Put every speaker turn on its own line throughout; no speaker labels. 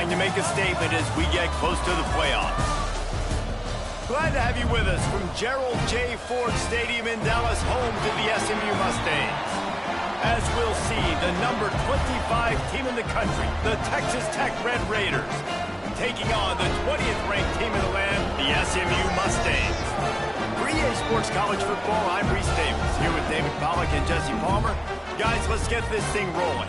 trying to make a statement as we get close to the playoffs. Glad to have you with us from Gerald J. Ford Stadium in Dallas, home to the SMU Mustangs. As we'll see, the number 25 team in the country, the Texas Tech Red Raiders, taking on the 20th ranked team in the land, the SMU Mustangs. For EA Sports College Football, I'm Reese Davis, here with David Pollack and Jesse Palmer. Guys, let's get this thing rolling.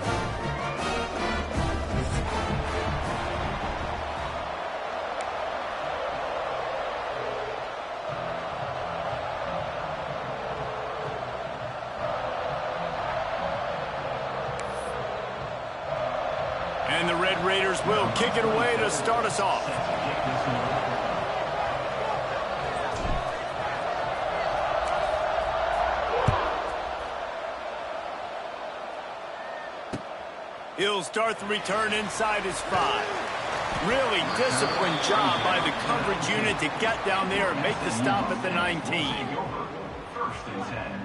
And the Red Raiders will kick it away to start us off. He'll start the return inside his 5. Really disciplined job by the coverage unit to get down there and make the stop at the 19.
First and 10.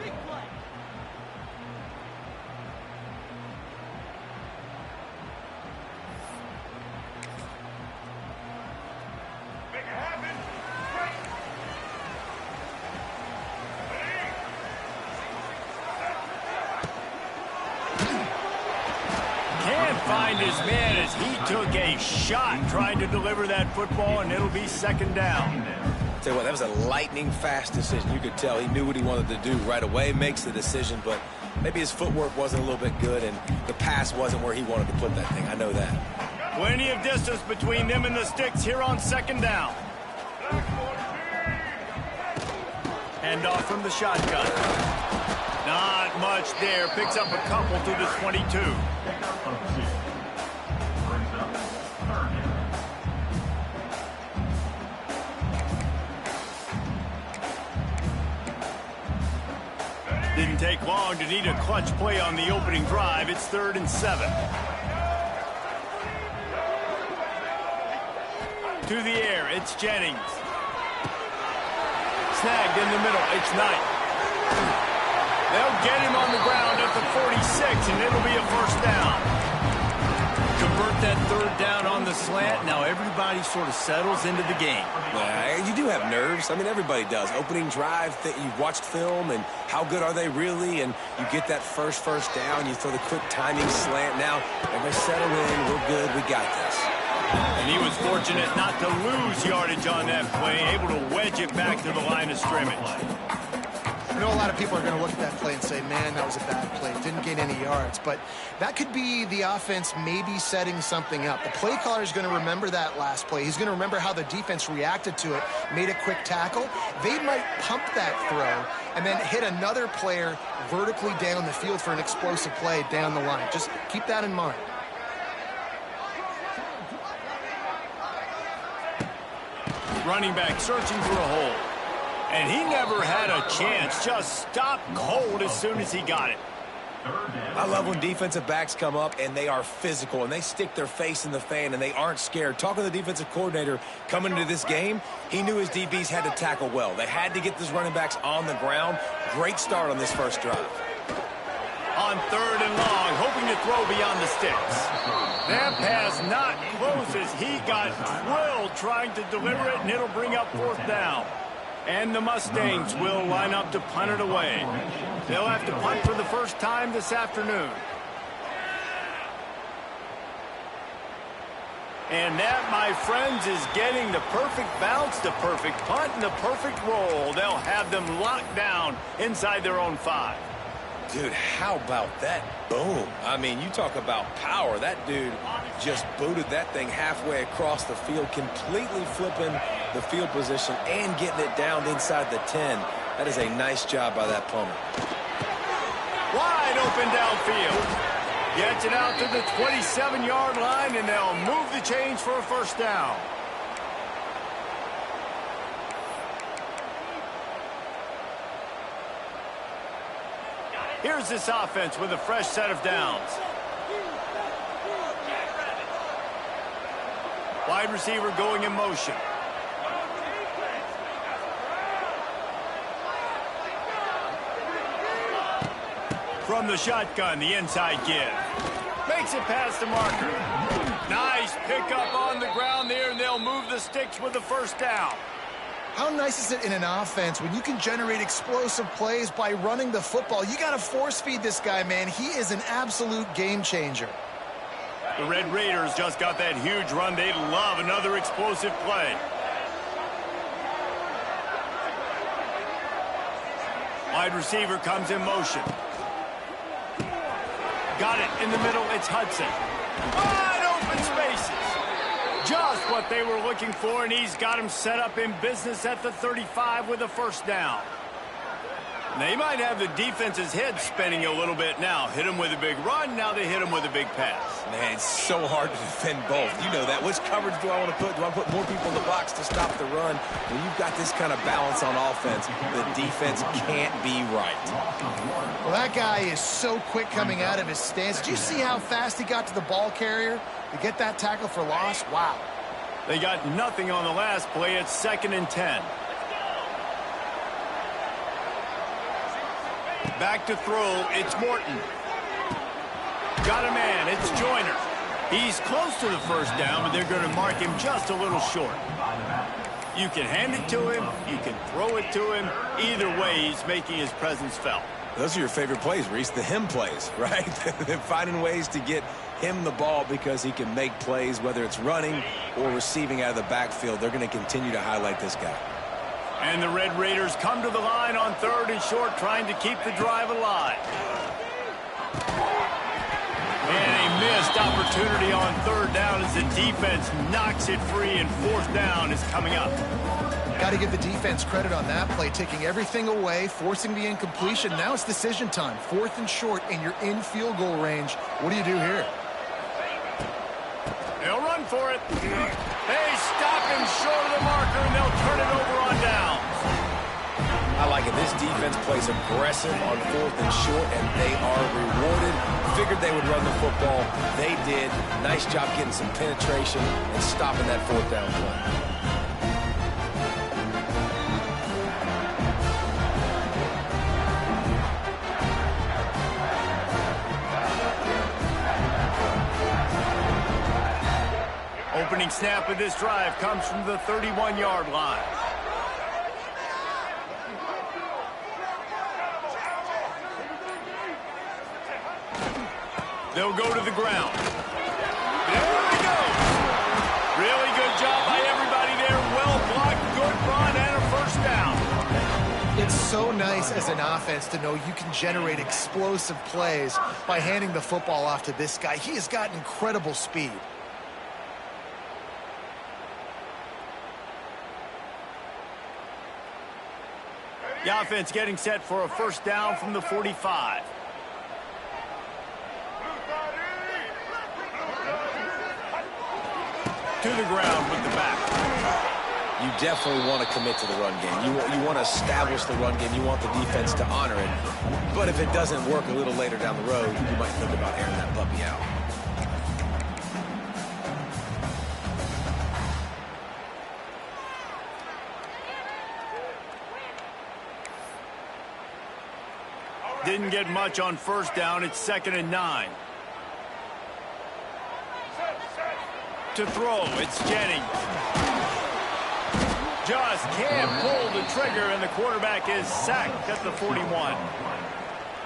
Find his man as he took a shot trying to deliver that football, and it'll be second down.
Tell you what, that was a lightning-fast decision. You could tell he knew what he wanted to do right away, makes the decision, but maybe his footwork wasn't a little bit good, and the pass wasn't where he wanted to put that thing. I know that.
Plenty of distance between them and the sticks here on second down. Hand off from the shotgun. Not much there. Picks up a couple to the 22. Didn't take long to need a clutch play on the opening drive. It's 3rd and 7. To the air, it's Jennings. Snagged in the middle, it's Knight. They'll get him on the ground at the 46, and it'll be a first down. Convert that 3rd down on the slant. Now everybody sort of settles into the game.
You do have nerves. I mean, everybody does. Opening drive, you've watched film, and how good are they really? And you get that first down, you throw the quick timing slant. Now, everybody settle in. We're good. We got this.
And he was fortunate not to lose yardage on that play, able to wedge it back to the line of scrimmage.
I know a lot of people are going to look at that play and say, man, that was a bad play. Didn't gain any yards. But that could be the offense maybe setting something up. The play caller is going to remember that last play. He's going to remember how the defense reacted to it, made a quick tackle. They might pump that throw and then hit another player vertically down the field for an explosive play down the line. Just keep that in mind.
Running back searching for a hole. And he never had a chance. Just stopped cold as soon as he got it.
I love when defensive backs come up and they are physical and they stick their face in the fan and they aren't scared. Talking to the defensive coordinator coming into this game, he knew his DBs had to tackle well. They had to get these running backs on the ground. Great start on this first drive.
On 3rd and long, hoping to throw beyond the sticks. That pass not close as he got drilled trying to deliver it, and it'll bring up 4th down. And the Mustangs will line up to punt it away. They'll have to punt for the first time this afternoon. And that, my friends, is getting the perfect bounce, the perfect punt, and the perfect roll. They'll have them locked down inside their own 5.
Dude, how about that boom? I mean, you talk about power. That dude just booted that thing halfway across the field, completely flipping the field position and getting it down inside the 10. That is a nice job by that punter.
Wide open downfield. Gets it out to the 27-yard line, and they'll move the chains for a first down. Here's this offense with a fresh set of downs. Wide receiver going in motion. From the shotgun, the inside give. Makes it past the marker. Nice Nice pickup on the ground there, and they'll move the sticks with the first down.
How nice is it in an offense when you can generate explosive plays by running the football? You got to force feed this guy, man. He is an absolute game changer.
The Red Raiders just got that huge run. They love another explosive play. Wide receiver comes in motion. Got it in the middle. It's Hudson. Wide open spaces. Just what they were looking for, and he's got him set up in business at the 35 with a first down. They might have the defense's head spinning a little bit now. Hit him with a big run, now they hit him with a big pass.
Man, it's so hard to defend both. You know that. Which coverage do I want to put? Do I put more people in the box to stop the run? When you've got this kind of balance on offense, the defense can't be right.
Well, that guy is so quick coming out of his stance. Did you see how fast he got to the ball carrier to get that tackle for loss? Wow.
They got nothing on the last play. It's 2nd and 10. Back to throw, it's Morton. Got a man, it's Joyner. He's close to the first down, but they're going to mark him just a little short. You can hand it to him, you can throw it to him. Either way, he's making his presence felt.
Those are your favorite plays, Reese, the him plays, right? They're finding ways to get him the ball because he can make plays, whether it's running or receiving out of the backfield. They're going to continue to highlight this guy.
And the Red Raiders come to the line on 3rd and short, trying to keep the drive alive. And a missed opportunity on 3rd down as the defense knocks it free, and 4th down is coming up.
Got to give the defense credit on that play, taking everything away, forcing the incompletion. Now it's decision time. 4th and short, and you're in field goal range. What do you do here?
They'll run for it. They stop him short of the marker, and they'll turn it over on downs.
I like it. This defense plays aggressive on 4th and short, and they are rewarded. Figured they would run the football. They did. Nice job getting some penetration and stopping that 4th down play.
Opening snap of this drive comes from the 31-yard line. They'll go to the ground. There he goes. Really good job by everybody there. Well blocked, good run, and a first down.
It's so nice as an offense to know you can generate explosive plays by handing the football off to this guy. He has got incredible speed.
The offense getting set for a first down from the 45. To the ground with the back.
You definitely want to commit to the run game. You want to establish the run game. You want the defense to honor it. But if it doesn't work a little later down the road, you might think about airing that puppy out.
Didn't get much on first down. It's 2nd and 9. To throw, it's Jennings. Just can't pull the trigger, and the quarterback is sacked at the 41.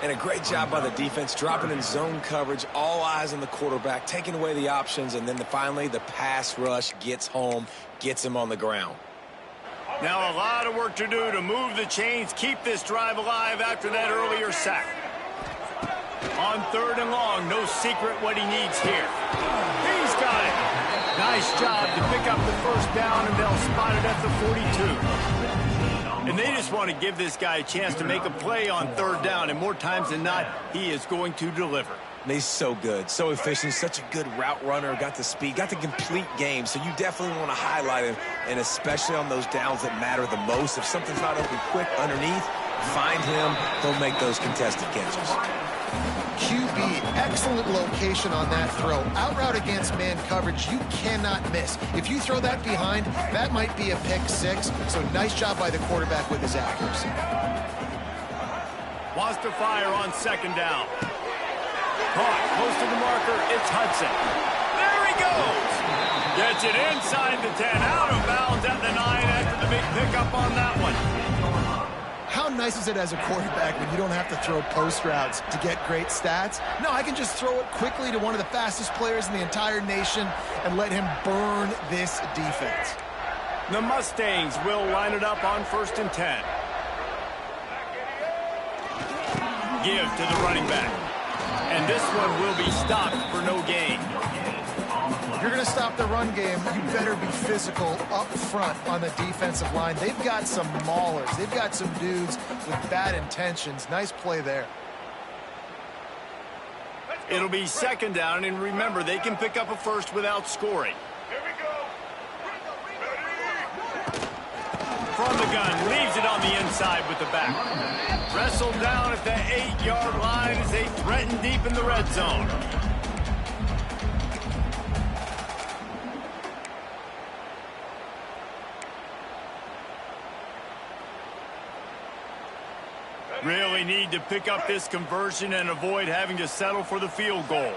And a great job by the defense, dropping in zone coverage, all eyes on the quarterback, taking away the options, and then finally the pass rush gets home, gets him on the ground.
Now a lot of work to do to move the chains, keep this drive alive after that earlier sack. On 3rd and long, no secret what he needs here. He's got it. Nice job to pick up the first down, and they'll spot it at the 42. And they just want to give this guy a chance to make a play on 3rd down, and more times than not, he is going to deliver.
He's so good, so efficient, such a good route runner, got the speed, got the complete game, so you definitely want to highlight him, and especially on those downs that matter the most. If something's not open quick underneath, find him, he'll make those contested catches.
QB, excellent location on that throw. Out route against man coverage, you cannot miss. If you throw that behind, that might be a pick 6, so nice job by the quarterback with his accuracy.
Wants to fire on 2nd down. Caught close to the marker, it's Hudson. There he goes! Gets it inside the 10, out of bounds at the 9 after the big pickup on that one.
How nice is it as a quarterback when you don't have to throw post routes to get great stats? No, I can just throw it quickly to one of the fastest players in the entire nation and let him burn this defense.
The Mustangs will line it up on 1st and 10. Give to the running back. And this one will be stopped for no gain.
If you're going to stop the run game, you better be physical up front on the defensive line. They've got some maulers. They've got some dudes with bad intentions. Nice play there.
It'll be 2nd down, and remember, they can pick up a first without scoring. From the gun, leaves it on the inside with the back. Wrestled down at the 8-yard line as they threaten deep in the red zone. Really need to pick up this conversion and avoid having to settle for the field goal.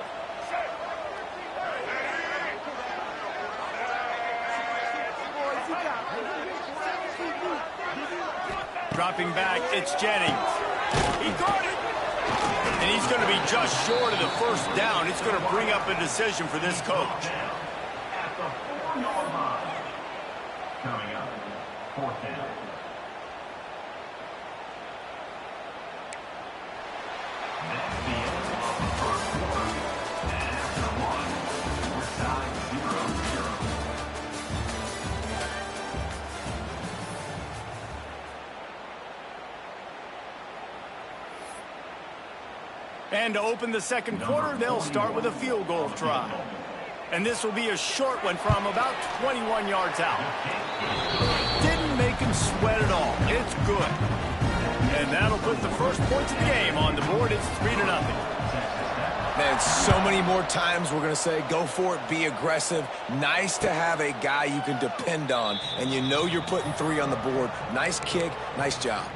Dropping back, it's Jennings. He got it! And he's going to be just short of the 1st down. It's going to bring up a decision for this coach.
At the 4-yard line. Coming up, 4th down. That's the end of the first quarter. And after 1, we're tied 0-0.
And to open the 2nd quarter, they'll start with a field goal try. And this will be a short one from about 21 yards out. Didn't make him sweat at all. It's good. And that'll put the first points of the game on the board. It's 3-0.
Man, so many more times we're going to say, go for it, be aggressive. Nice to have a guy you can depend on, and you know you're putting 3 on the board. Nice kick, nice job.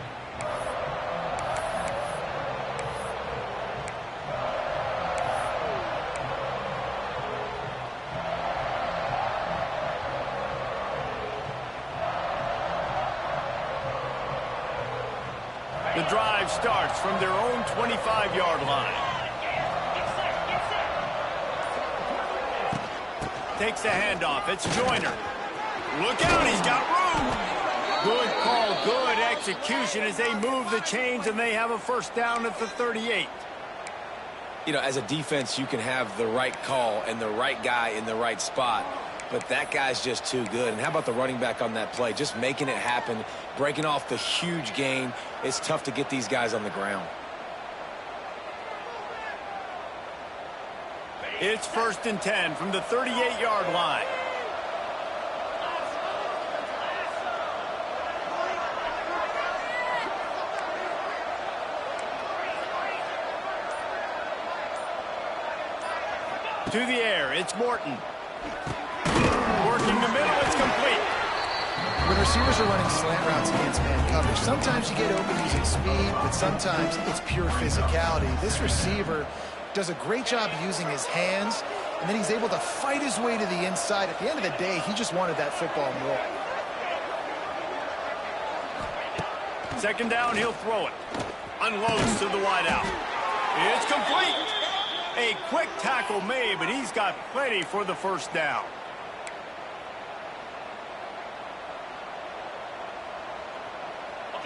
The drive starts from their own 25-yard line. Takes the handoff. It's Joyner. Look out, he's got room. Good call, good execution as they move the chains and they have a 1st down at the 38.
You know, as a defense, you can have the right call and the right guy in the right spot, but that guy's just too good. And how about the running back on that play? Just making it happen, breaking off the huge gain. It's tough to get these guys on the ground.
It's 1st and 10 from the 38-yard line. To the air, it's Morton. Working the middle, it's complete.
When receivers are running slant routes against man coverage, sometimes you get open using speed, but sometimes it's pure physicality. This receiver does a great job using his hands, and then he's able to fight his way to the inside. At the end of the day, he just wanted that football more.
2nd down, he'll throw it. Unloads to the wideout. It's complete. A quick tackle made, but he's got plenty for the 1st down.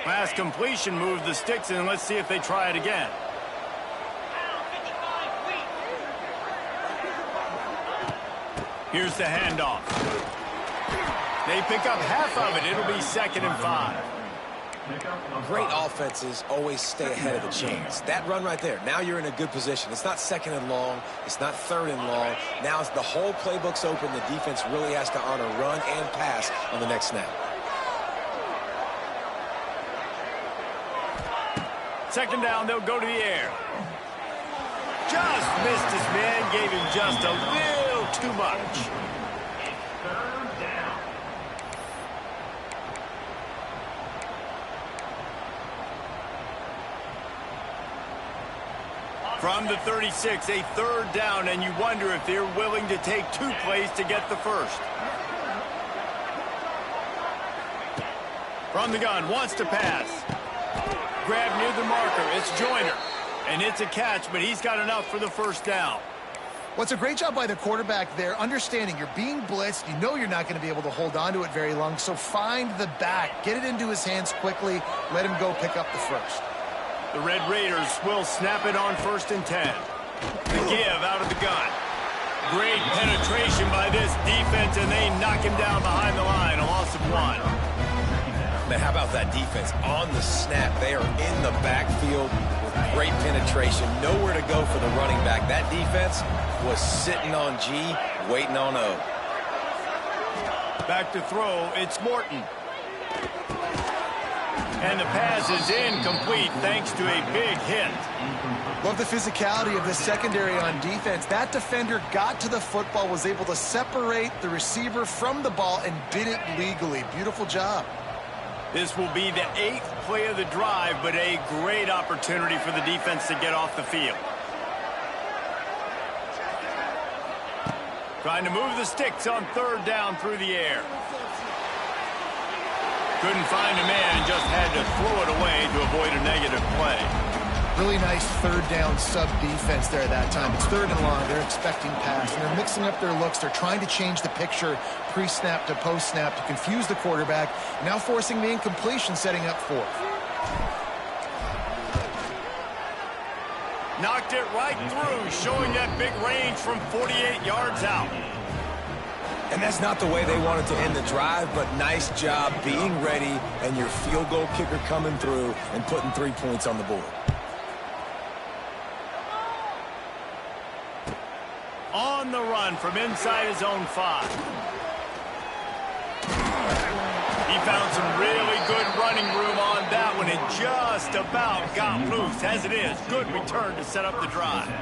Last completion moved the sticks in. Let's see if they try it again. Here's the handoff. They pick up half of it. It'll be 2nd and 5.
Great offenses always stay ahead of the chains. That run right there, now you're in a good position. It's not 2nd and long. It's not 3rd and long. Now the whole playbook's open. The defense really has to honor run and pass on the next snap.
2nd down, they'll go to the air. Just missed his man, gave him just a little too much.
3rd down.
From the 36, a third down, and you wonder if they're willing to take 2 plays to get the first. From the gun, wants to pass. Grab near the marker, it's Joyner. And it's a catch, but he's got enough for the first down.
Well, it's a great job by the quarterback there, understanding you're being blitzed. You know you're not going to be able to hold on to it very long, so find the back. Get it into his hands quickly. Let him go pick up the first.
The Red Raiders will snap it on 1st and 10. The give out of the gun. Great penetration by this defense, and they knock him down behind the line. A loss of 1.
Man, how about that defense on the snap? They are in the backfield with great penetration. Nowhere to go for the running back. That defense was sitting on G, waiting on O.
Back to throw, it's Morton. And the pass is incomplete thanks to a big hit.
Love the physicality of the secondary on defense. That defender got to the football, was able to separate the receiver from the ball, and did it legally. Beautiful job.
This will be the 8th play of the drive, but a great opportunity for the defense to get off the field. Trying to move the sticks on 3rd down through the air. Couldn't find a man and just had to throw it away to avoid a negative play.
Really nice 3rd down sub defense there that time. It's 3rd and long. They're expecting pass, and they're mixing up their looks. They're trying to change the picture pre-snap to post-snap to confuse the quarterback, now forcing the incompletion, setting up 4th.
Knocked it right through, showing that big range from 48 yards out.
And that's not the way they wanted to end the drive, but nice job being ready and your field goal kicker coming through and putting 3 points on the board.
On the run from inside his own 5. He found some really good running room on that one and just about got loose. As it is, good return to set up the drive.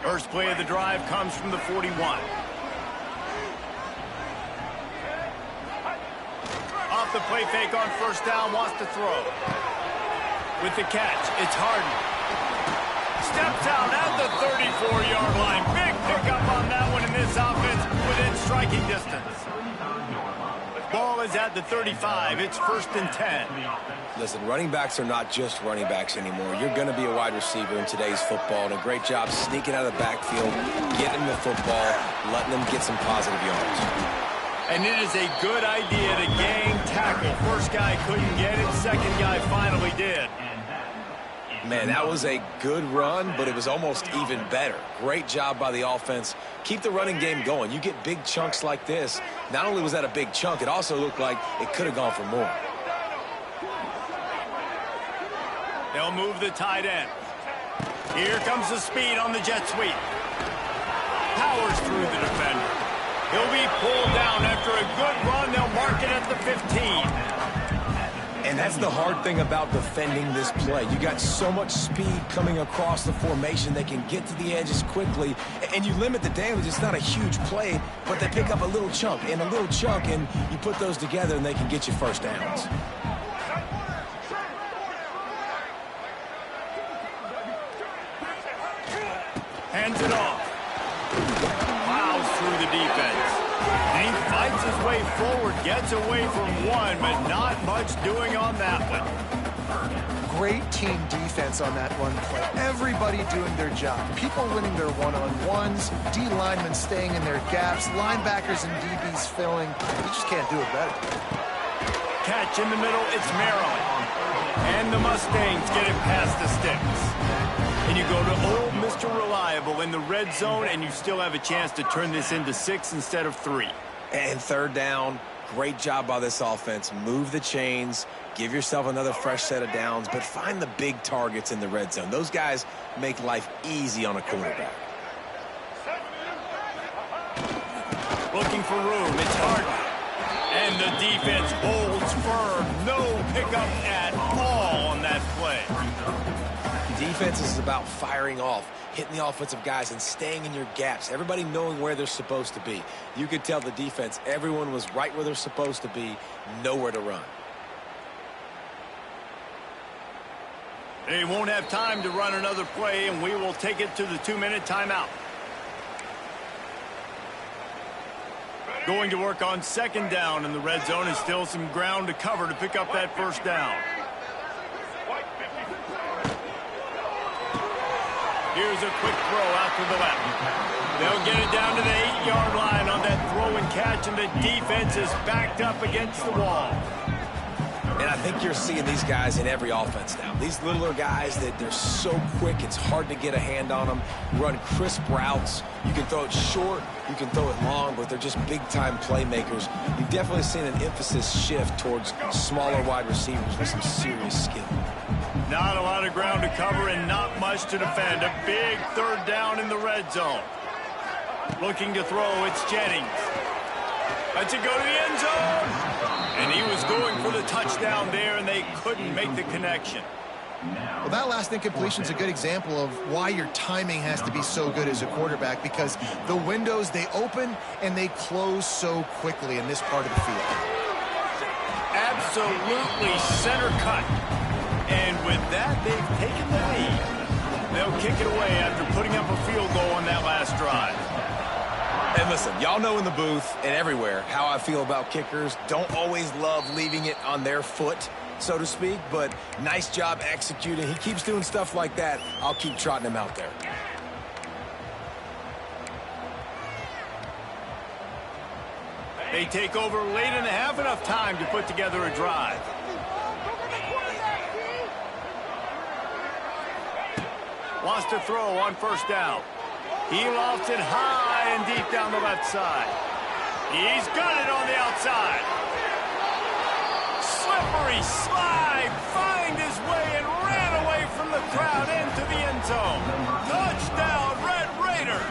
First play of the drive comes from the 41. Off the play fake on 1st down, wants to throw. With the catch, it's Harden. Steps out at the 34-yard line. Big pickup on that one in this offense within striking distance. Ball is at the 35. It's 1st and 10.
Listen, running backs are not just running backs anymore. You're going to be a wide receiver in today's football, and a great job sneaking out of the backfield, getting the football, letting them get some positive yards.
And it is a good idea to gang tackle. First guy couldn't get it, second guy finally did.
Man, that was a good run, but it was almost even better. Great job by the offense. Keep the running game going. You get big chunks like this. Not only was that a big chunk, it also looked like it could have gone for more.
They'll move the tight end. Here comes the speed on the jet sweep. Powers through the defender. He'll be pulled down after a good run. They'll mark it at the 15.
And that's the hard thing about defending this play. You got so much speed coming across the formation. They can get to the edges quickly, and you limit the damage. It's not a huge play, but they pick up a little chunk and a little chunk, and you put those together, and they can get you first downs.
Hands it off. Plows through the defense. And he fights his way forward, gets away from one, but not much doing on that one.
Great team defense on that run play. Everybody doing their job. People winning their one-on-ones, D linemen staying in their gaps, linebackers and DBs filling. You just can't do it better.
Catch in the middle, it's Maryland. And the Mustangs get it past the sticks. And you go to old Mr. Reliable in the red zone, and you still have a chance to turn this into 6 instead of 3.
And 3rd down, great job by this offense. Move the chains, give yourself another fresh set of downs, but find the big targets in the red zone. Those guys make life easy on a quarterback.
Looking for room, it's Harden. And the defense holds firm. No pickup at all on that play.
Defense is about firing off, hitting the offensive guys and staying in your gaps. Everybody knowing where they're supposed to be. You could tell the defense, everyone was right where they're supposed to be, nowhere to run.
They won't have time to run another play, and we will take it to the 2-minute timeout. Going to work on second down in the red zone, and still some ground to cover to pick up that first down. Here's a quick throw out to the left. They'll get it down to the 8-yard line on that throw and catch, and the defense is backed up against the wall.
And I think you're seeing these guys in every offense now. These littler guys, that they're so quick, it's hard to get a hand on them. Run crisp routes. You can throw it short, you can throw it long, but they're just big-time playmakers. You've definitely seen an emphasis shift towards smaller wide receivers with some serious skill.
Not a lot of ground to cover and not much to defend. A big third down in the red zone. Looking to throw, it's Jennings. Lets it go to the end zone. And he was going for the touchdown there, and they couldn't make the connection.
Well, that last incompletion is a good example of why your timing has to be so good as a quarterback, because the windows, they open and they close so quickly in this part of the field.
Absolutely center cut. And with that, they've taken the lead. They'll kick it away after putting up a field goal on that last drive.
And listen, y'all know in the booth and everywhere how I feel about kickers. Don't always love leaving it on their foot, so to speak, but nice job executing. He keeps doing stuff like that. I'll keep trotting him out there.
They take over late in the half, enough time to put together a drive. Wants to throw on first down. He lofts it high and deep down the left side. He's got it on the outside. Slippery slide, find his way and ran away from the crowd into the end zone. Touchdown, Red Raiders.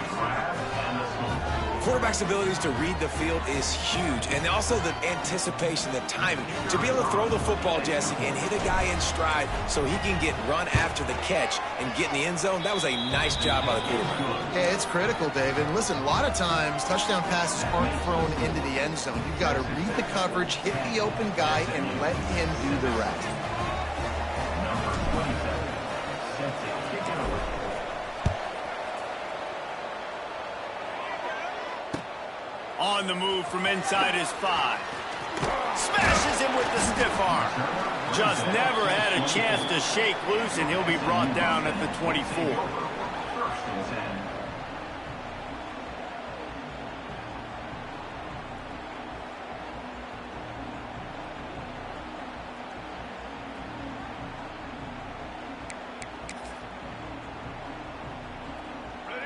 Quarterback's abilities to read the field is huge, and also the anticipation, the timing. To be able to throw the football, Jesse, and hit a guy in stride so he can get run after the catch and get in the end zone, that was a nice job by the quarterback.
Yeah, it's critical, David. And listen, a lot of times touchdown passes aren't thrown into the end zone. You've got to read the coverage, hit the open guy, and let him do the rest.
On the move from inside his 5. Smashes him with the stiff arm. Just never had a chance to shake loose, and he'll be brought down at the 24.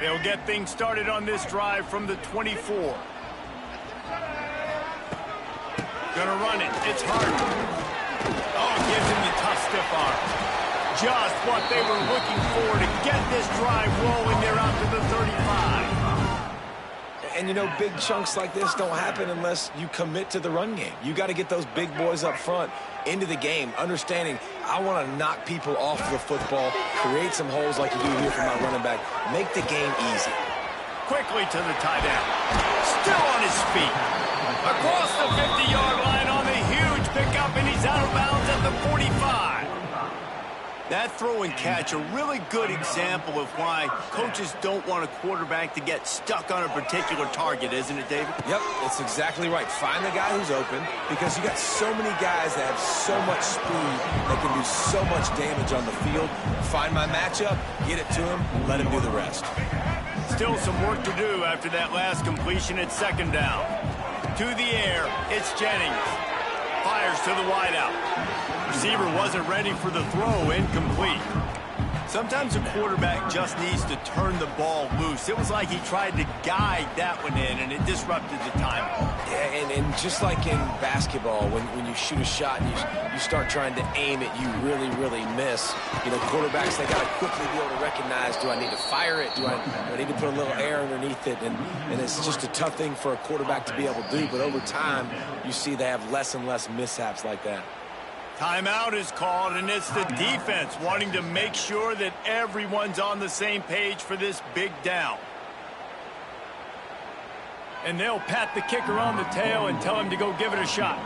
They'll get things started on this drive from the 24. Gonna run it. It's hard. Oh, gives him the tough stiff arm. Just what they were looking for to get this drive rolling. They're out to the 35.
And, you know, big chunks like this don't happen unless you commit to the run game. You got to get those big boys up front into the game, understanding I want to knock people off the football, create some holes like you do here for my running back, make the game easy.
Quickly to the tight end. Still on his feet. Across the 50-yard line on the huge pickup, and he's out of bounds at the 45. That throw and catch, a really good example of why coaches don't want a quarterback to get stuck on a particular target, isn't it, David?
Yep, it's exactly right. Find the guy who's open, because you got so many guys that have so much speed that can do so much damage on the field. Find my matchup, get it to him, let him do the rest.
Still some work to do after that last completion at second down. To the air, it's Jennings. Fires to the wideout. Receiver wasn't ready for the throw, incomplete. Sometimes a quarterback just needs to turn the ball loose. It was like he tried to guide that one in, and it disrupted the timing.
Yeah, and just like in basketball, when you shoot a shot and you start trying to aim it, you really, really miss. You know, quarterbacks, they got to quickly be able to recognize, do I need to fire it? Do I need to put a little air underneath it? And it's just a tough thing for a quarterback to be able to do. But over time, you see they have less and less mishaps like that.
Timeout is called, and it's the defense wanting to make sure that everyone's on the same page for this big down. And they'll pat the kicker on the tail and tell him to go give it a shot.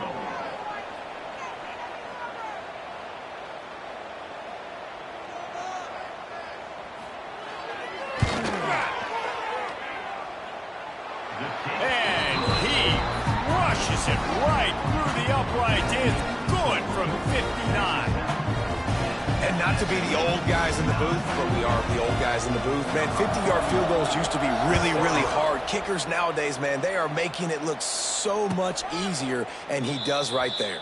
And he rushes it right through the uprights. It's good from 59.
And not to be the old guys in the booth, but we are the old guys in the booth. Man, 50-yard field goals used to be really, really hard. Kickers nowadays, man, they are making it look so much easier, and he does right there.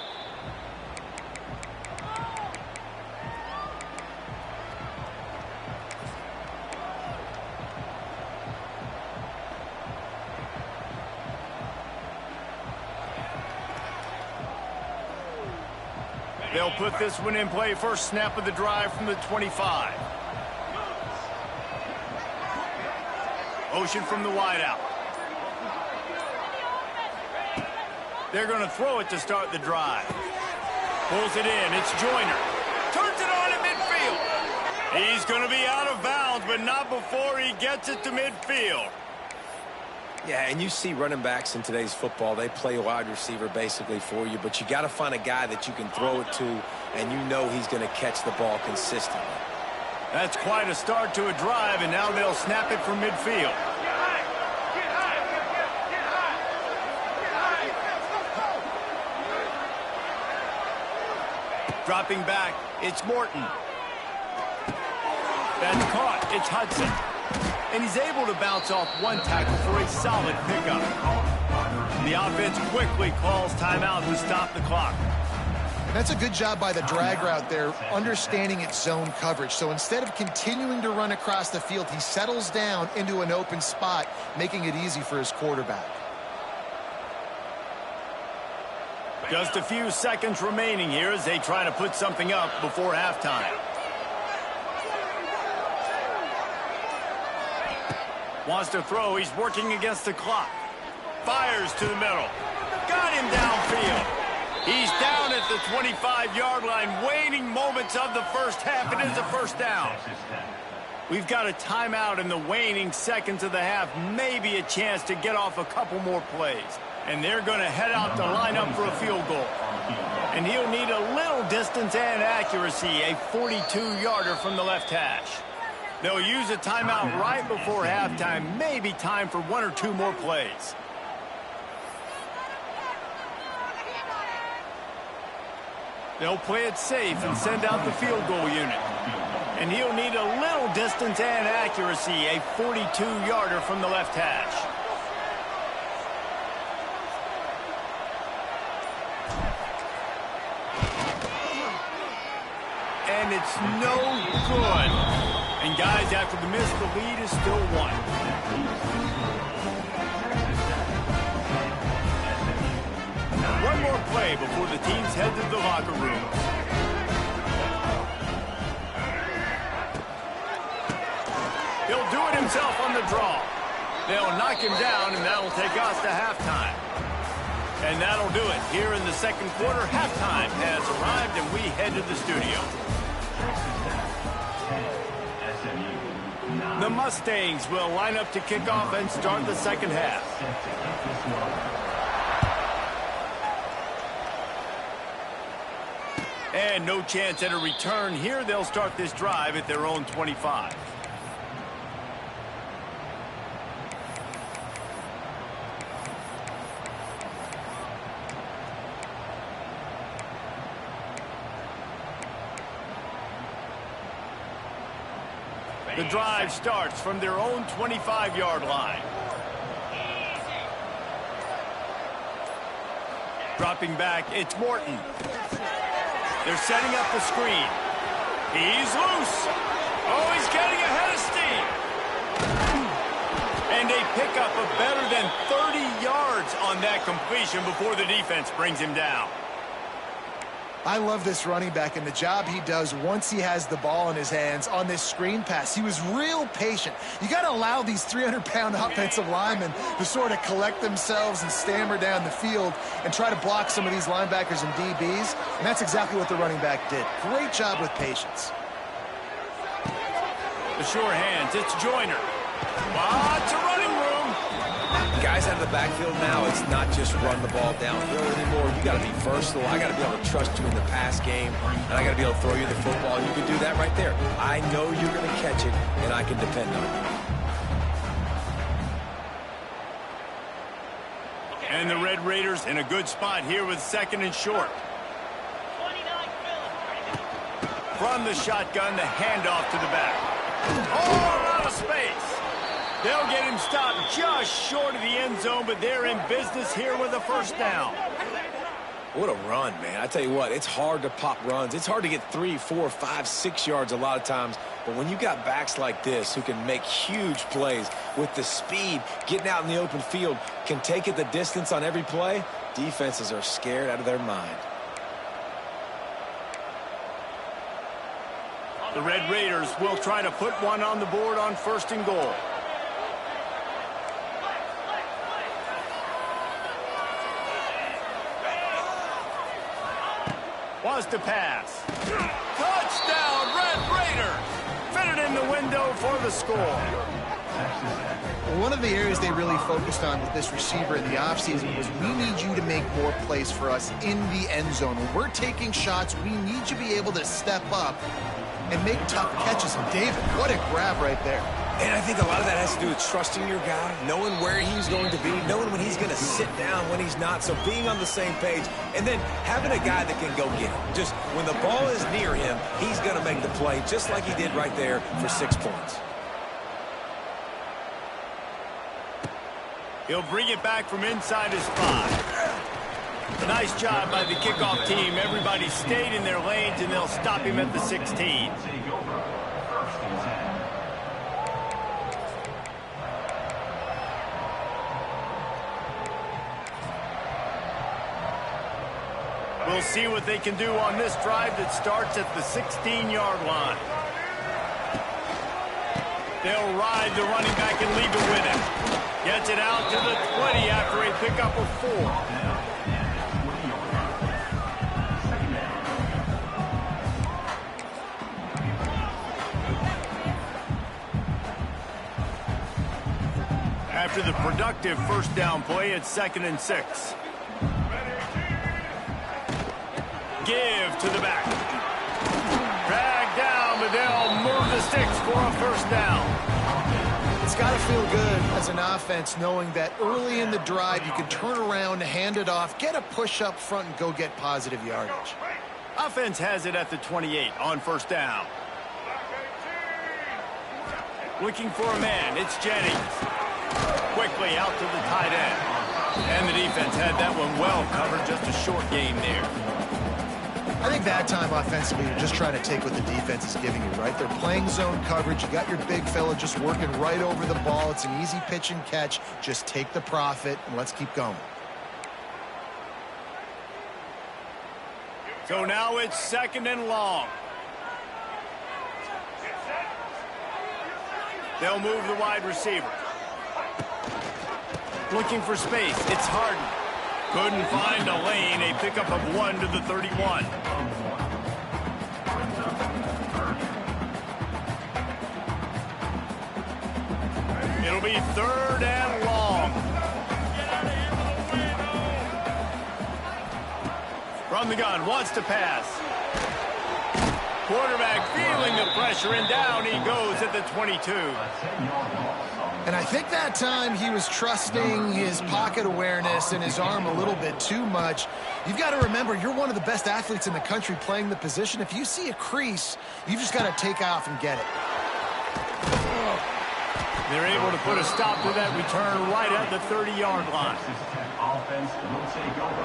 They'll put this one in play. First snap of the drive from the 25. Motion from the wideout. They're going to throw it to start the drive. Pulls it in. It's Joyner. Turns it on at midfield. He's going to be out of bounds, but not before he gets it to midfield.
Yeah, and you see running backs in today's football, they play wide receiver basically for you, but you got to find a guy that you can throw it to, and you know he's going to catch the ball consistently.
That's quite a start to a drive, and now they'll snap it from midfield. Dropping back, it's Morton. That's caught, it's Hudson. And he's able to bounce off one tackle for a solid pickup. The offense quickly calls timeout to stop the clock.
And that's a good job by the drag route there, understanding its zone coverage. So instead of continuing to run across the field, he settles down into an open spot, making it easy for his quarterback.
Just a few seconds remaining here as they try to put something up before halftime. Wants to throw. He's working against the clock. Fires to the middle. Got him downfield. He's down at the 25-yard line. Waning moments of the first half. It is a first down. We've got a timeout in the waning seconds of the half. Maybe a chance to get off a couple more plays. And they're going to head out to line up for a field goal. And he'll need a little distance and accuracy. A 42-yarder from the left hash. They'll use a timeout right before halftime. Maybe time for one or two more plays. They'll play it safe and send out the field goal unit. And he'll need a little distance and accuracy. A 42-yarder from the left hash. And it's no good. And guys, after the miss, the lead is still one. One more play before the teams head to the locker room. He'll do it himself on the draw. They'll knock him down, and that'll take us to halftime. And that'll do it. Here in the second quarter, halftime has arrived, and we head to the studio. The Mustangs will line up to kick off and start the second half. And no chance at a return here. They'll start this drive at their own 25. The drive starts from their own 25-yard line. Dropping back, it's Morton. They're setting up the screen. He's loose. Oh, he's getting ahead of steam. And a pickup of better than 30 yards on that completion before the defense brings him down.
I love this running back and the job he does once he has the ball in his hands on this screen pass. He was real patient. You got to allow these 300-pound offensive linemen to sort of collect themselves and stammer down the field and try to block some of these linebackers and DBs, and that's exactly what the running back did. Great job with patience.
The sure hands, it's Joyner. Lots of running room.
Guys out of the backfield now, it's not just run the ball downhill anymore. You got to be versatile. I got to be able to trust you in the pass game, and I got to be able to throw you the football. You can do that right there. I know you're going to catch it, and I can depend on it.
And the Red Raiders in a good spot here with 2nd and short. From the shotgun, the handoff to the back. Oh, out of space. They'll get him stopped just short of the end zone, but they're in business here with a first down.
What a run, man. I tell you what, it's hard to pop runs. It's hard to get 3, 4, 5, 6 yards a lot of times. But when you got backs like this who can make huge plays with the speed, getting out in the open field, can take it the distance on every play, defenses are scared out of their mind.
The Red Raiders will try to put one on the board on 1st and goal. Was to pass. Touchdown, Red Raiders! Fitted in the window for the score.
One of the areas they really focused on with this receiver in the offseason was we need you to make more plays for us in the end zone. When we're taking shots, we need you to be able to step up and make tough catches. And David, what a grab right there.
And I think a lot of that has to do with trusting your guy, knowing where he's going to be, knowing when he's going to sit down, when he's not. So being on the same page, and then having a guy that can go get him. Just when the ball is near him, he's going to make the play, just like he did right there for 6 points.
He'll bring it back from inside his 5. Nice job by the kickoff team. Everybody stayed in their lanes, and they'll stop him at the 16. We'll see what they can do on this drive that starts at the 16-yard line. They'll ride the running back and leave it with him. Gets it out to the 20 after a pickup of 4. After the productive first down play, it's 2nd and 6. Give to the back. Drag down, but they'll move the sticks for a first down.
It's got to feel good as an offense knowing that early in the drive you can turn around, hand it off, get a push up front, and go get positive yardage.
Offense has it at the 28 on first down. Looking for a man, it's Jennings. Quickly out to the tight end. And the defense had that one well covered, just a short gain there.
I think that time offensively, you're just trying to take what the defense is giving you, right? They're playing zone coverage. You got your big fella just working right over the ball. It's an easy pitch and catch. Just take the profit, and let's keep going.
So now it's 2nd and long. They'll move the wide receiver. Looking for space. It's Harden. Couldn't find a lane. A pickup of 1 to the 31. It'll be 3rd and long. From the gun, wants to pass. Quarterback feeling the pressure, and down he goes at the 22.
And I think that time he was trusting his pocket awareness and his arm a little bit too much. You've got to remember, you're one of the best athletes in the country playing the position. If you see a crease, you've just got to take off and get it.
They're able to put a stop to that return right at the 30-yard line.
Offense will take over.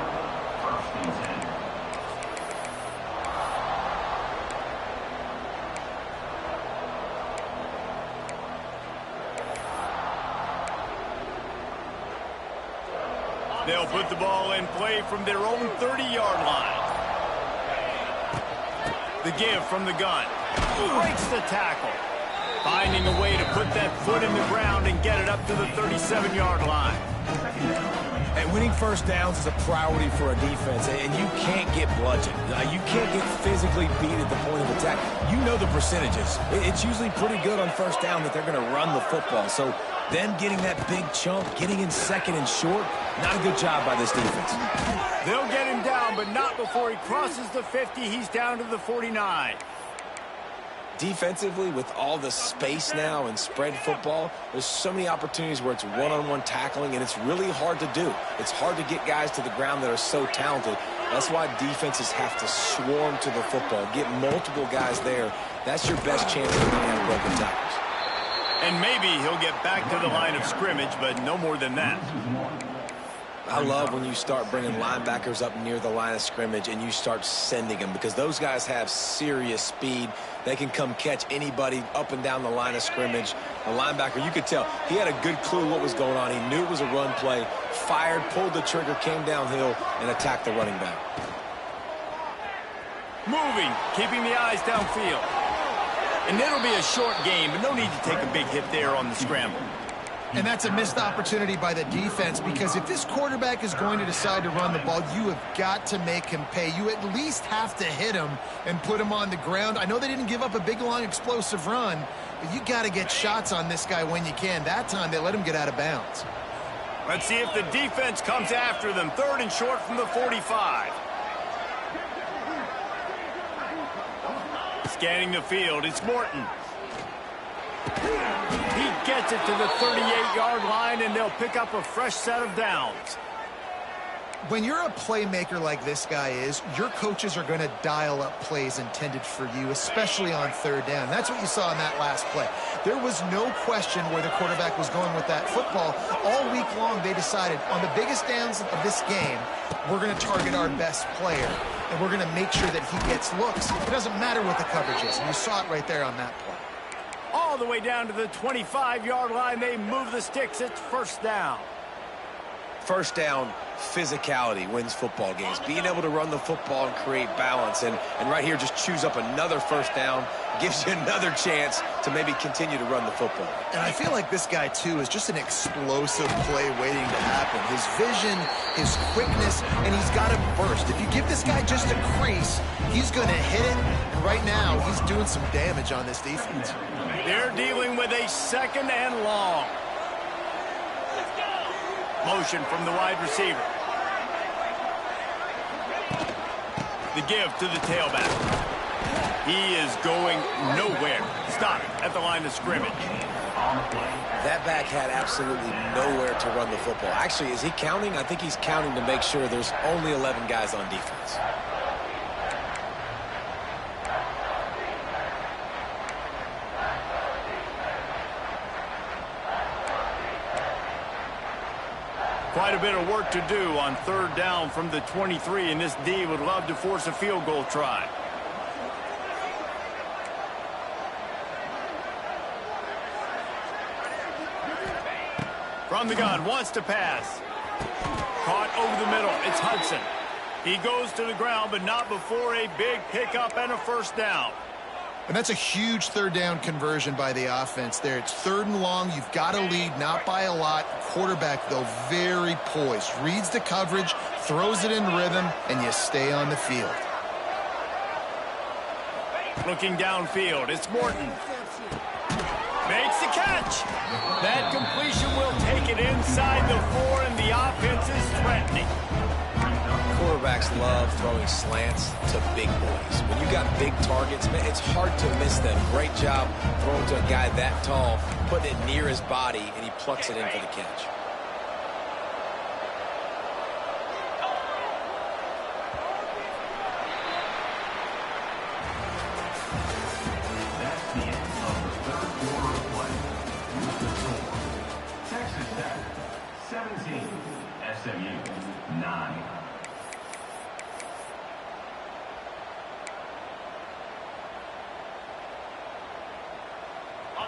1st and 10.
They'll put the ball in play from their own 30-yard line. The give from the gun. Breaks the tackle. Finding a way to put that foot in the ground and get it up to the 37-yard line.
And winning first downs is a priority for a defense, and you can't get bludgeoned. You can't get physically beat at the point of attack. You know the percentages. It's usually pretty good on first down that they're going to run the football. So them getting that big chunk, getting in second and short, not a good job by this defense.
They'll get him down, but not before he crosses the 50. He's down to the 49.
Defensively, with all the space now and spread football, there's so many opportunities where it's one-on-one tackling, and it's really hard to do. It's hard to get guys to the ground that are so talented. That's why defenses have to swarm to the football, get multiple guys there. That's your best chance of getting out broken tackles.
And maybe he'll get back to the line of scrimmage, but no more than that.
I love when you start bringing linebackers up near the line of scrimmage and you start sending them, because those guys have serious speed. They can come catch anybody up and down the line of scrimmage. The linebacker, you could tell, he had a good clue what was going on. He knew it was a run play, fired, pulled the trigger, came downhill, and attacked the running back.
Moving, keeping the eyes downfield. And it'll be a short game, but no need to take a big hit there on the scramble.
And that's a missed opportunity by the defense, because if this quarterback is going to decide to run the ball, you have got to make him pay. You at least have to hit him and put him on the ground. I know they didn't give up a big, long, explosive run, but you got to get shots on this guy when you can. That time, they let him get out of bounds.
Let's see if the defense comes after them. 3rd and short from the 45. Scanning the field, it's Morton. He gets it to the 38-yard line, and they'll pick up a fresh set of downs.
When you're a playmaker like this guy is, your coaches are going to dial up plays intended for you, especially on 3rd down. That's what you saw in that last play. There was no question where the quarterback was going with that football. All week long, they decided on the biggest downs of this game, we're going to target our best player, and we're going to make sure that he gets looks. It doesn't matter what the coverage is, and you saw it right there on that play.
All the way down to the 25-yard line, they move the sticks. It's 1st down.
First down, physicality wins football games. Being able to run the football and create balance. And right here, just choose up another 1st down, gives you another chance to maybe continue to run the football.
And I feel like this guy, too, is just an explosive play waiting to happen. His vision, his quickness, and he's got him first. If you give this guy just a crease, he's going to hit it. And right now, he's doing some damage on this defense.
They're dealing with a 2nd and long. Motion from the wide receiver. The give to the tailback. He is going nowhere. Stop at the line of scrimmage.
That back had absolutely nowhere to run the football. Actually, is he counting? I think he's counting to make sure there's only 11 guys on defense.
Quite a bit of work to do on 3rd down from the 23, and this D would love to force a field goal try. From the gun, wants to pass. Caught over the middle, it's Hudson. He goes to the ground, but not before a big pickup and a 1st down.
And that's a huge 3rd down conversion by the offense there. It's 3rd and long. You've got to lead, not by a lot. Quarterback, though, very poised. Reads the coverage, throws it in rhythm, and you stay on the field.
Looking downfield, it's Morton. Makes the catch. That completion will take it inside the 4, and the offense is threatening.
Quarterbacks love throwing slants to big boys. When you got big targets, man, it's hard to miss them. Great job throwing to a guy that tall, putting it near his body, and he plucks it in for the catch.
That's the end of the 3rd quarter of play. The score, Texas Tech 17, SMU 9.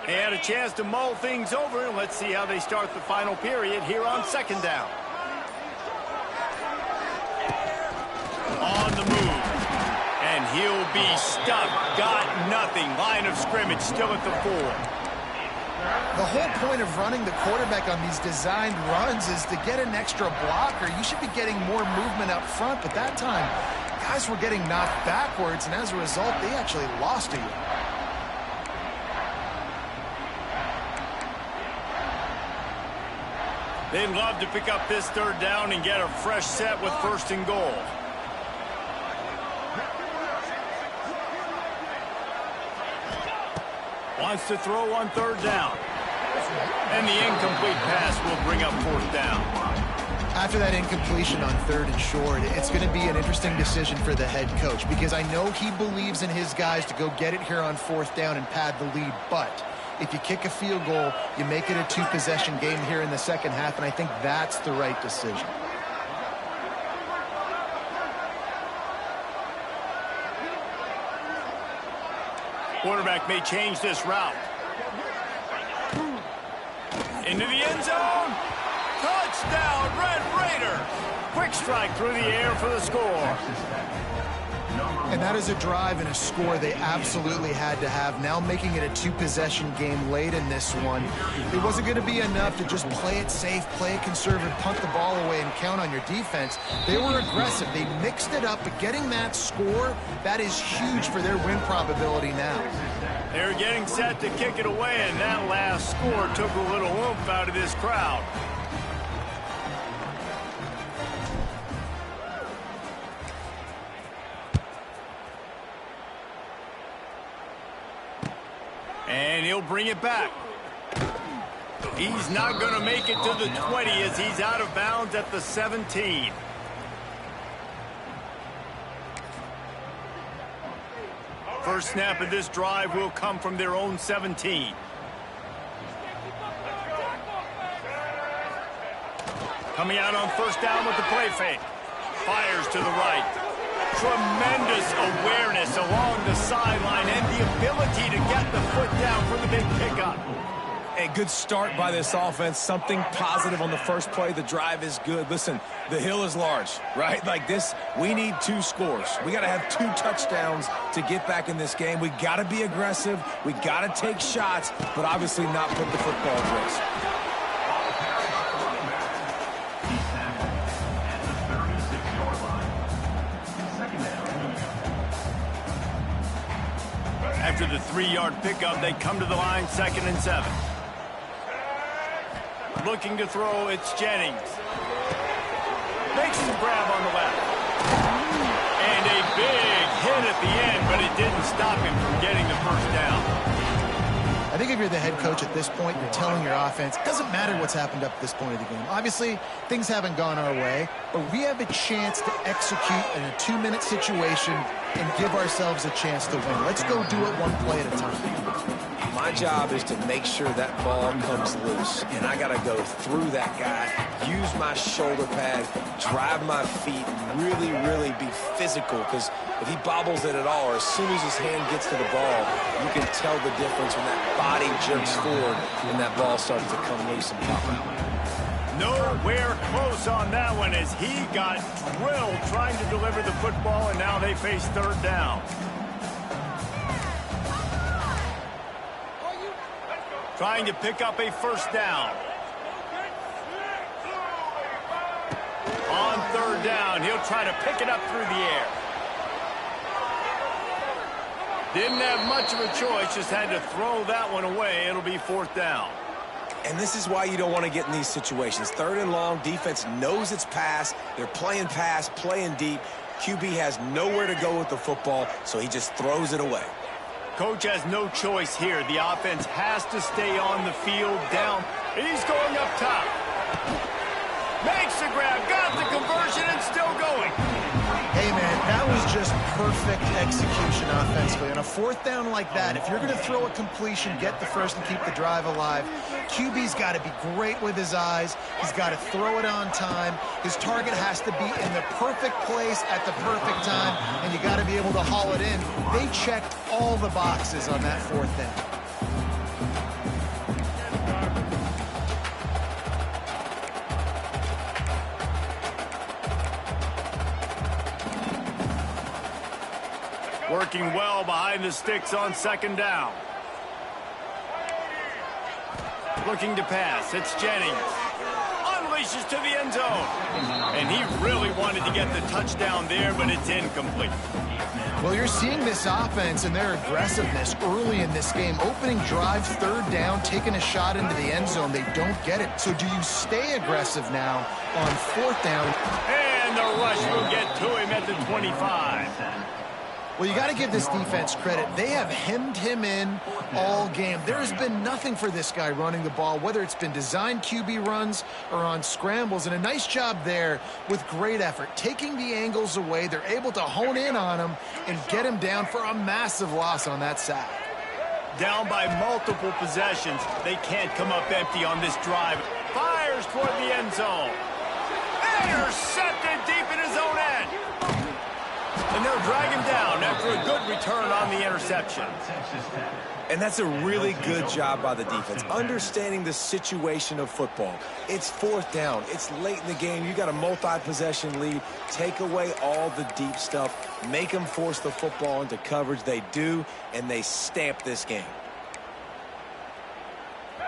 They had a chance to mull things over, and let's see how they start the final period here on 2nd down. On the move, and he'll be stuck. Got nothing. Line of scrimmage still at the 4.
The whole point of running the quarterback on these designed runs is to get an extra blocker. You should be getting more movement up front, but that time, guys were getting knocked backwards, and as a result, they actually lost a yard.
They'd love to pick up this 3rd down and get a fresh set with 1st and goal. Wants to throw on 3rd down. And the incomplete pass will bring up 4th down.
After that incompletion on 3rd and short, it's going to be an interesting decision for the head coach because I know he believes in his guys to go get it here on 4th down and pad the lead, but if you kick a field goal, you make it a 2-possession game here in the second half, and I think that's the right decision.
Quarterback may change this route. Into the end zone. Touchdown, Red Raider. Quick strike through the air for the score.
And that is a drive and a score they absolutely had to have. Now making it a 2-possession game late in this one. It wasn't going to be enough to just play it safe, play it conservative, punt the ball away, and count on your defense. They were aggressive. They mixed it up, but getting that score, that is huge for their win probability now.
They're getting set to kick it away, and that last score took a little oomph out of this crowd. And he'll bring it back. He's not going to make it to the 20 as he's out of bounds at the 17. First snap of this drive will come from their own 17. Coming out on 1st down with the play fake. Fires to the right. Tremendous awareness along the sideline and the ability to get the foot down for the big pickup.
A good start by this offense. Something positive on the first play. The drive is good. Listen, the hill is large, right? Like this, we need 2 scores. We got to have 2 touchdowns to get back in this game. We got to be aggressive. We got to take shots, but obviously not put the football at risk.
After the 3-yard pickup, they come to the line 2nd and 7. Looking to throw, it's Jennings. Makes the grab on the left. And a big hit at the end, but it didn't stop him from getting the 1st down.
I think if you're the head coach at this point, you're telling your offense, it doesn't matter what's happened up to this point of the game. Obviously, things haven't gone our way, but we have a chance to execute in a 2-minute situation and give ourselves a chance to win. Let's go do it one play at a time.
My job is to make sure that ball comes loose, and I got to go through that guy, use my shoulder pad, drive my feet, really, really be physical, because if he bobbles it at all, or as soon as his hand gets to the ball, you can tell the difference when that body jerks forward and that ball starts to come loose and pop out.
Nowhere close on that one as he got drilled trying to deliver the football, and now they face 3rd down. Trying to pick up a 1st down. On 3rd down, he'll try to pick it up through the air. Didn't have much of a choice, just had to throw that one away. It'll be 4th down.
And this is why you don't want to get in these situations. 3rd and long, defense knows it's pass. They're playing pass, playing deep. QB has nowhere to go with the football, so he just throws it away.
Coach has no choice here. The offense has to stay on the field down. He's going up top. Makes the grab, got the conversion, and still going.
Hey, man, that was just perfect execution offensively. On a 4th down like that, if you're going to throw a completion, get the first and keep the drive alive, QB's got to be great with his eyes. He's got to throw it on time. His target has to be in the perfect place at the perfect time, and you got to be able to haul it in. They checked all the boxes on that 4th down.
Working well behind the sticks on second down. Looking to pass. It's Jennings. Unleashes to the end zone. And he really wanted to get the touchdown there, but it's incomplete.
Well, you're seeing this offense and their aggressiveness early in this game. Opening drive, third down, taking a shot into the end zone. They don't get it. So do you stay aggressive now on fourth down?
And the rush will get to him at the 25.
Well, you got to give this defense credit. They have hemmed him in all game. There has been nothing for this guy running the ball, whether it's been designed QB runs or on scrambles. And a nice job there with great effort. Taking the angles away, they're able to hone in on him and get him down for a massive loss on that sack.
Down by multiple possessions. They can't come up empty on this drive. Fires toward the end zone. Intercepted deep in his own end. And they'll drag him down after a good return on the interception.
And that's a really good job by the defense, understanding the situation of football. It's fourth down. It's late in the game. You got a multi-possession lead. Take away all the deep stuff. Make them force the football into coverage. They do, and they stamp this game.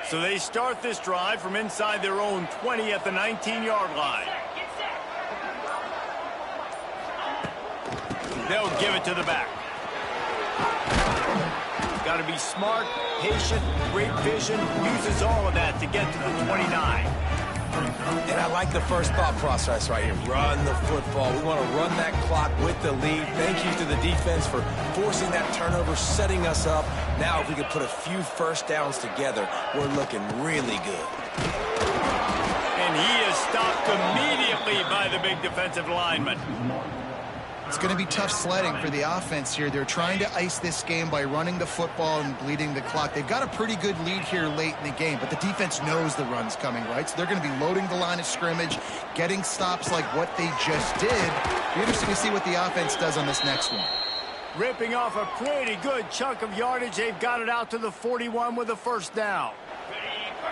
So they start this drive from inside their own 20 at the 19-yard line. They'll give it to the back. Got to be smart, patient, great vision. Uses all of that to get to the 29.
And I like the first thought process right here. Run the football. We want to run that clock with the lead. Thank you to the defense for forcing that turnover, setting us up. Now if we could put a few first downs together, we're looking really good.
And he is stopped immediately by the big defensive lineman.
It's going to be tough sledding for the offense here. They're trying to ice this game by running the football and bleeding the clock. They've got a pretty good lead here late in the game, but the defense knows the run's coming, right? So they're going to be loading the line of scrimmage, getting stops like what they just did. It'll be interesting to see what the offense does on this next one.
Ripping off a pretty good chunk of yardage. They've got it out to the 41 with a first down.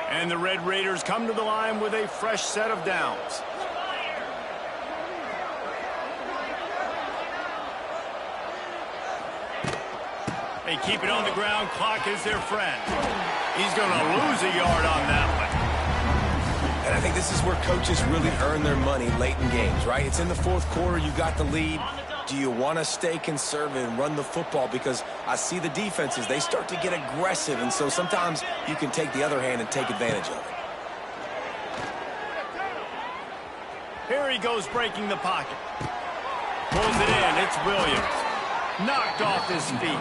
And the Red Raiders come to the line with a fresh set of downs. They keep it on the ground. Clock is their friend. He's going to lose a yard on that one.
And I think this is where coaches really earn their money late in games, right? It's in the fourth quarter. You got the lead. Do you want to stay conservative and run the football? Because I see the defenses, they start to get aggressive, and so sometimes you can take the other hand and take advantage of it.
Here he goes breaking the pocket. Pulls it in. It's Williams. Knocked off his feet.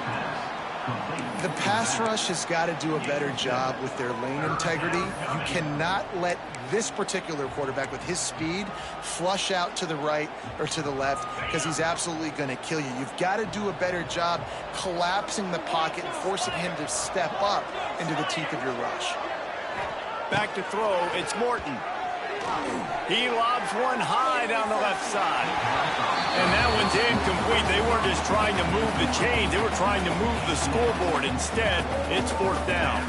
The pass rush has got to do a better job with their lane integrity. You cannot let this particular quarterback with his speed flush out to the right or to the left because he's absolutely going to kill you. You've got to do a better job collapsing the pocket and forcing him to step up into the teeth of your rush.
Back to throw. It's Morton. He lobs one high down the left side. And that one's incomplete. They weren't just trying to move the chains. They were trying to move the scoreboard. Instead, it's fourth down.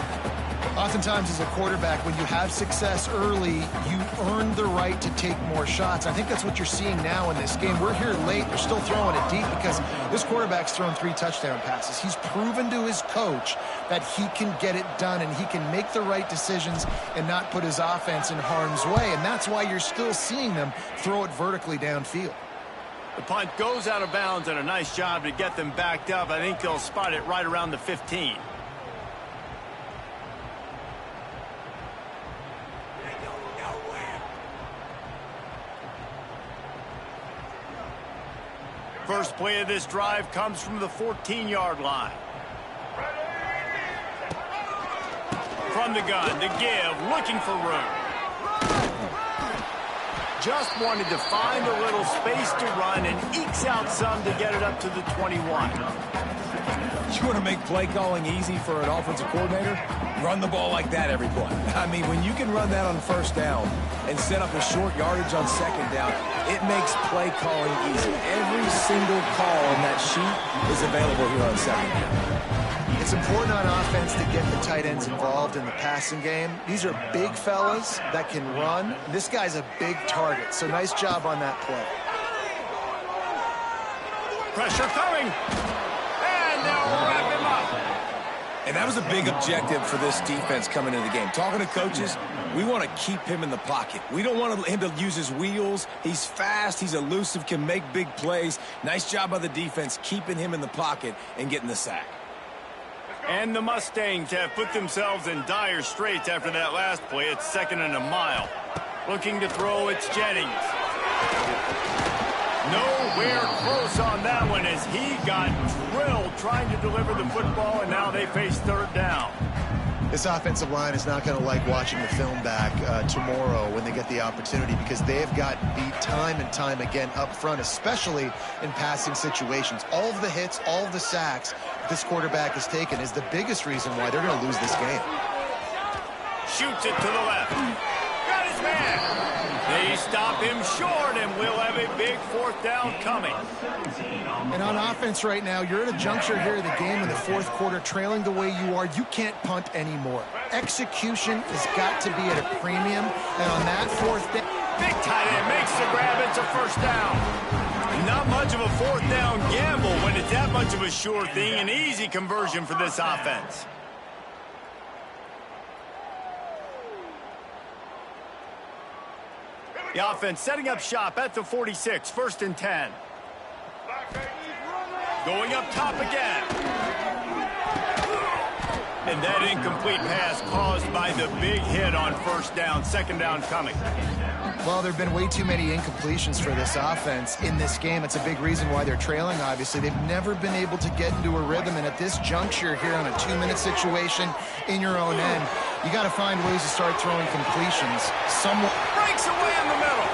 Oftentimes as a quarterback, when you have success early, you earn the right to take more shots. I think that's what you're seeing now in this game. We're here late. They're still throwing it deep because this quarterback's thrown 3 touchdown passes. He's proven to his coach that he can get it done and he can make the right decisions and not put his offense in harm's way. And that's why you're still seeing them throw it vertically downfield.
The punt goes out of bounds, and a nice job to get them backed up. I think they'll spot it right around the 15. First play of this drive comes from the 14-yard line. From the gun, to give, looking for room. Just wanted to find a little space to run and ekes out some to get it up to the 21.
You want to make play calling easy for an offensive coordinator? Run the ball like that every play. I mean, when you can run that on first down and set up a short yardage on second down, it makes play calling easy. Every single call on that sheet is available here on second down.
It's important on offense to get the tight ends involved in the passing game. These are big fellas that can run. This guy's a big target, so nice job on that play.
Pressure coming. and they'll wrap him up.
And that was a big objective for this defense coming into the game. Talking to coaches, we want to keep him in the pocket. We don't want him to use his wheels. He's fast, he's elusive, can make big plays. Nice job by the defense keeping him in the pocket and getting the sack.
And the Mustangs have put themselves in dire straits after that last play. It's 2nd and a mile. Looking to throw, it's Jennings. Nowhere close on that one as he got drilled trying to deliver the football, and now they face 3rd down.
This offensive line is not going to like watching the film back tomorrow when they get the opportunity, because they have gotten beat time and time again up front, especially in passing situations. All of the hits, all of the sacks this quarterback has taken is the biggest reason why they're going to lose this game.
Shoots it to the left. Got his man. They stop him short, and we'll have a big 4th down coming.
And on offense right now, you're at a juncture here of the game in the 4th quarter, trailing the way you are. You can't punt anymore. Execution has got to be at a premium, and on that 4th down,
Big tight end makes the grab. It's a 1st down. Not much of a 4th down gamble when it's that much of a sure thing. An easy conversion for this offense. The offense setting up shop at the 46, 1st and 10. Going up top again. And that incomplete pass caused by the big hit on 1st down, 2nd down coming.
well, there have been way too many incompletions for this offense in this game. It's a big reason why they're trailing, obviously. They've never been able to get into a rhythm, and at this juncture here on a 2-minute situation in your own end, you got to find ways to start throwing completions. Someone
breaks away in the middle.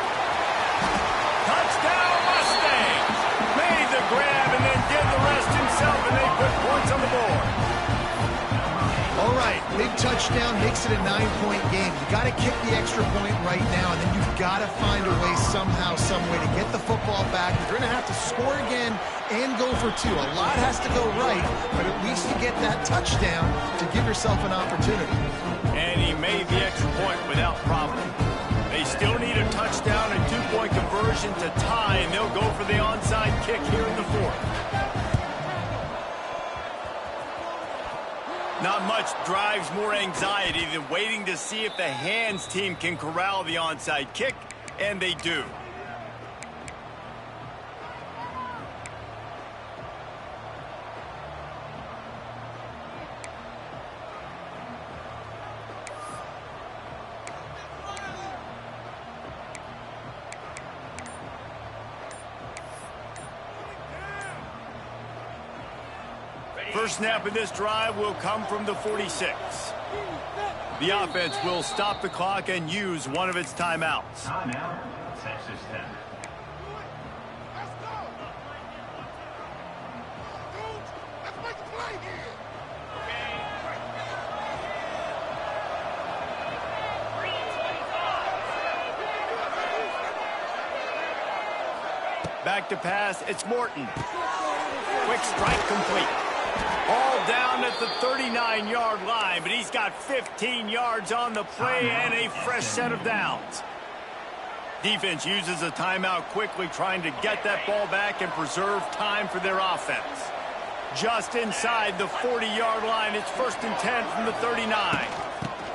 Touchdown Mustangs. Made the grab and then did the rest himself, and they put points on the board.
All right, big touchdown makes it a 9-point game. You got to kick the extra point right now, and then you've got to find a way somehow, some way to get the football back. You're going to have to score again and go for two. A lot has to go right, but at least you get that touchdown to give yourself an opportunity.
And he made the extra point without problem. They still need a touchdown and 2-point conversion to tie, and they'll go for the onside kick here in the fourth. Not much drives more anxiety than waiting to see if the hands team can corral the onside kick, and they do. First snap of this drive will come from the 46. The offense will stop the clock and use one of its timeouts.
Timeout, Texas Tech.
Back to pass, it's Morton. Quick strike complete. All down at the 39-yard line, but he's got 15 yards on the play and a fresh set of downs. Defense uses a timeout quickly, trying to get that ball back and preserve time for their offense. Just inside the 40-yard line, it's 1st and 10 from the 39.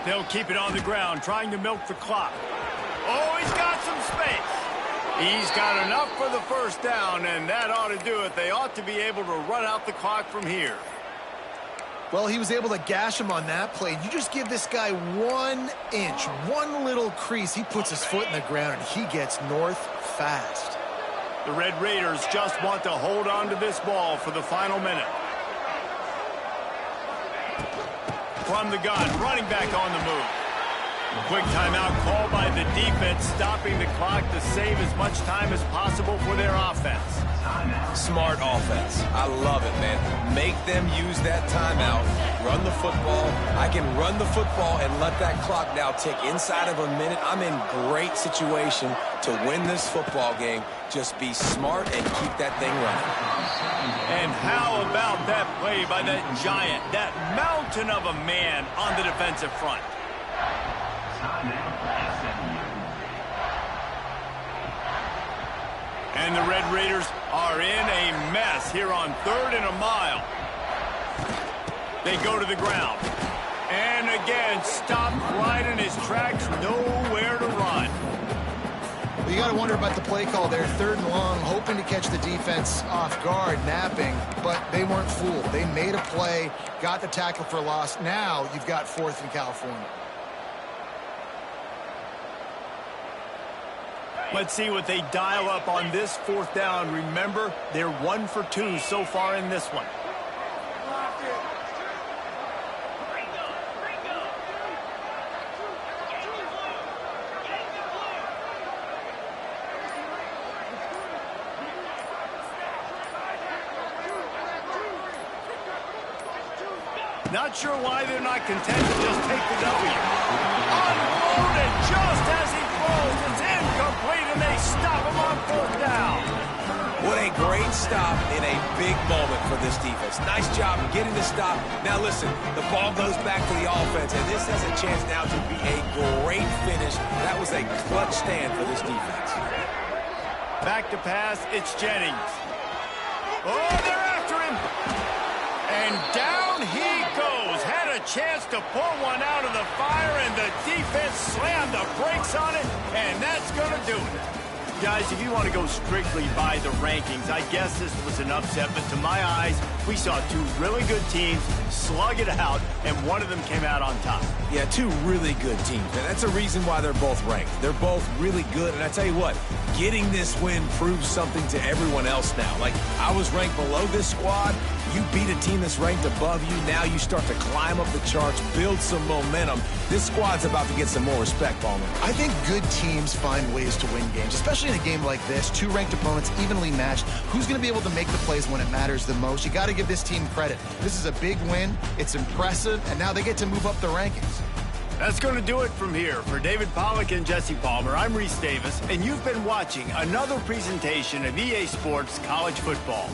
They'll keep it on the ground, trying to milk the clock. Oh, he's got some space. He's got enough for the first down, and that ought to do it. They ought to be able to run out the clock from here.
Well, he was able to gash him on that play. You just give this guy 1 inch, one little crease. He puts his foot in the ground, and he gets north fast.
The Red Raiders just want to hold on to this ball for the final minute. From the gun, running back on the move. Quick timeout call by the defense, stopping the clock to save as much time as possible for their offense.
Smart offense. I love it, man. Make them use that timeout. Run the football. I can run the football and let that clock now tick inside of a minute. I'm in great situation to win this football game. Just be smart and keep that thing running.
And how about that play by that giant, that mountain of a man on the defensive front? And the Red Raiders are in a mess here on 3rd and a mile. They go to the ground. And again, stopped right in his tracks, nowhere to run.
You got to wonder about the play call there. 3rd and long, hoping to catch the defense off guard, napping, but they weren't fooled. They made a play, got the tackle for loss. Now you've got 4th and California.
Let's see what they dial up on this 4th down. Remember, they're 1 for 2 so far in this one. Not sure why they're not content to just take the W. Unloaded just as he throws. It's incomplete, and they stop him on 4th down.
What a great stop in a big moment for this defense. Nice job getting the stop. Now listen, the ball goes back to the offense, and this has a chance now to be a great finish. That was a clutch stand for this defense.
Back to pass, it's Jennings. Oh, they're after him. And down he goes. Had a chance to pull one out of the fire, and the defense slammed the brakes on it, and that's going to do it. Guys, if you want to go strictly by the rankings, I guess this was an upset, but to my eyes, we saw 2 really good teams slug it out, and one of them came out on top.
Yeah, 2 really good teams, and that's a reason why they're both ranked. They're both really good, and I tell you what, getting this win proves something to everyone else now. Like, I was ranked below this squad. You beat a team that's ranked above you. Now you start to climb up the charts, build some momentum. This squad's about to get some more respect, Palmer.
I think good teams find ways to win games, especially in a game like this. 2 ranked opponents, evenly matched. Who's going to be able to make the plays when it matters the most? You got to give this team credit. This is a big win. It's impressive, and now they get to move up the rankings.
That's going to do it from here. For David Pollack and Jesse Palmer, I'm Reese Davis, and you've been watching another presentation of EA Sports College Football.